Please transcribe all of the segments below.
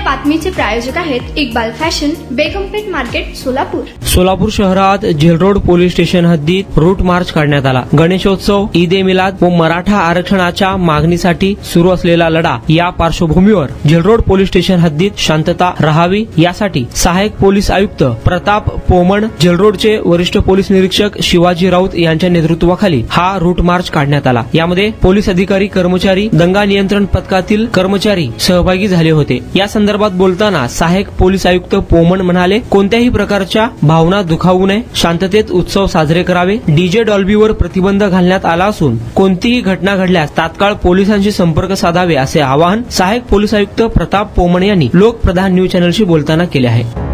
बातमीचे प्रायोजक आहेत Iqbal fashion, बेगमपेठ market, Solapur. Solapur शहरात जेलरोड पोलीस स्टेशन हद्दीत रूट मार्च काढण्यात आला। गणेशोत्सव, ईद ए मिलाद व मराठा आरक्षणाच्या मागणीसाठी सुरू असलेला लढा या पार्श्वभूमीवर जेलरोड पोलीस स्टेशन हद्दीत शांतता राहावी यासाठी सहाय्यक पोलीस आयुक्त प्रताप पोमण, जेलरोडचे वरिष्ठ पोलीस निरीक्षक शिवाजी राऊत यांच्या नेतृत्वाखाली हा रूट मार्च काढण्यात आला। यामध्ये पोलीस अधिकारी, कर्मचारी, दंगा नियंत्रण पथकातील कर्मचारी सहभागी झाले होते। या संदर्भात बोलताना सहाय्यक पोलीस आयुक्त पोमण म्हणाले, कोणत्याही प्रकारच्या भावना दुखावू नये, शांततेत उत्सव साजरे करावे। डीजे डॉल्बीवर प्रतिबंध घालण्यात आला असून कोणतीही घटना घडल्यास तात्काळ पोलिसांशी संपर्क साधावे असे आवाहन सहाय्यक पोलीस आयुक्त प्रताप पोमण यांनी लोकप्रधान न्यूज चॅनलशी बोलताना केले आहे।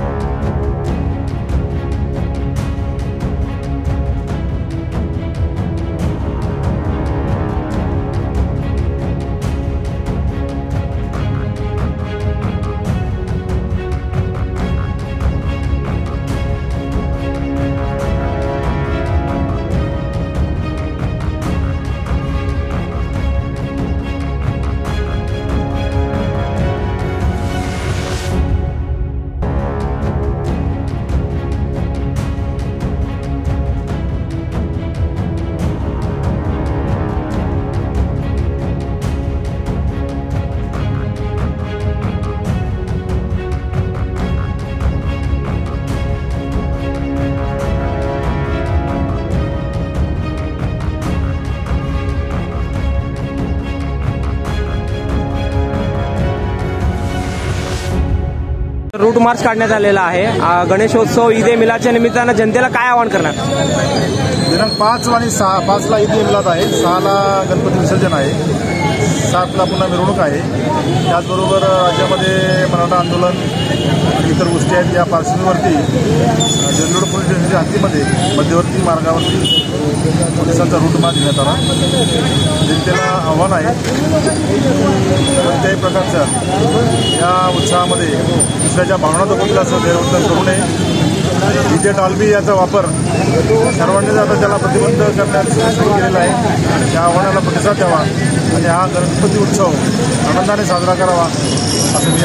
रूट मार्च काढण्यात आलेला आहे। गणेशोत्सव, ईद ए मिलादच्या निमित्तानं जनतेला काय आवाहन करणार? दिनांक 5 आणि 6, 5 ला ईद ए मिलाद आहे, 6 ला गणपती विसर्जन आहे, 7 ला पुन्हा मिरवणूक आहे। त्याचबरोबर राज्यामध्ये मराठा आंदोलन इतर गोष्टी आहेत। या पार्श्वभूमीवरती जेलरोड पोलीस स्टेशनच्या हद्दीमध्ये मध्यवर्ती मार्गावरती पोलिसांचा रूट मार्च घेण्यात आला। जनतेला आव्हान आहे, कोणत्याही प्रकारच्या या उत्साहामध्ये दुसऱ्याच्या भावना दुखवतील असं गैरवर्तन करू नये। डीजे डॉल्बी याचा वापर सर्वांनी आता त्याला प्रतिबंध करण्यास सुरू केलेला आहे। त्या आव्हानाला प्रतिसाद द्यावा आणि हा गणपती उत्सव आनंदाने साजरा करावा असं मी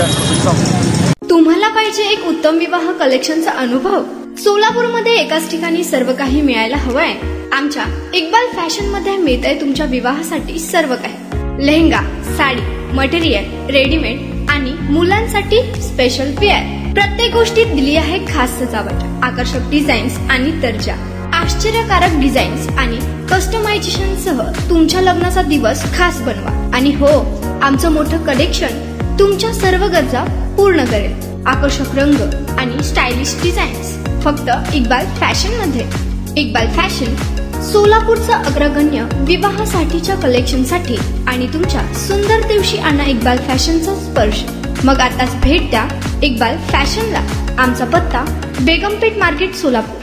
सांगतो। तुम्हाला पाहिजे एक उत्तम विवाह कलेक्शनचा अनुभव? सोलापूरमध्ये एकाच ठिकाणी सर्व काही मिळायला हवंय? आमच्या इक्बाल फॅशन मध्ये मिळतंय तुमच्या विवाहासाठी सर्व काही। लेहंगा, साडी, मटेरियल, रेडीमेड आणि मुलांसाठी स्पेशल वेअर, प्रत्येक गोष्टीत दिली आहे खास सजावट, आकर्षक डिझाईन्स आणि दर्जा, आश्चर्यकारक डिझाईन्स आणि कस्टमायझेशन सह तुमच्या लग्नाचा दिवस खास बनवा। आणि हो, आमचं मोठं कलेक्शन तुमच्या सर्व गरजा पूर्ण करेल। आकर्षक रंग आणि स्टायलिश डिझाईन्स फक्त इक्बाल फॅशन मध्ये। इक्बाल फॅशन सोलापूरचा अग्रगण्य विवाहासाठीच्या कलेक्शनसाठी आणि तुमच्या सुंदर दिवशी आणा इक्बाल फॅशनचा स्पर्श। मग आताच भेट द्या इक्बाल फॅशनला। आमचा पत्ता बेगमपेठ मार्केट, सोलापूर।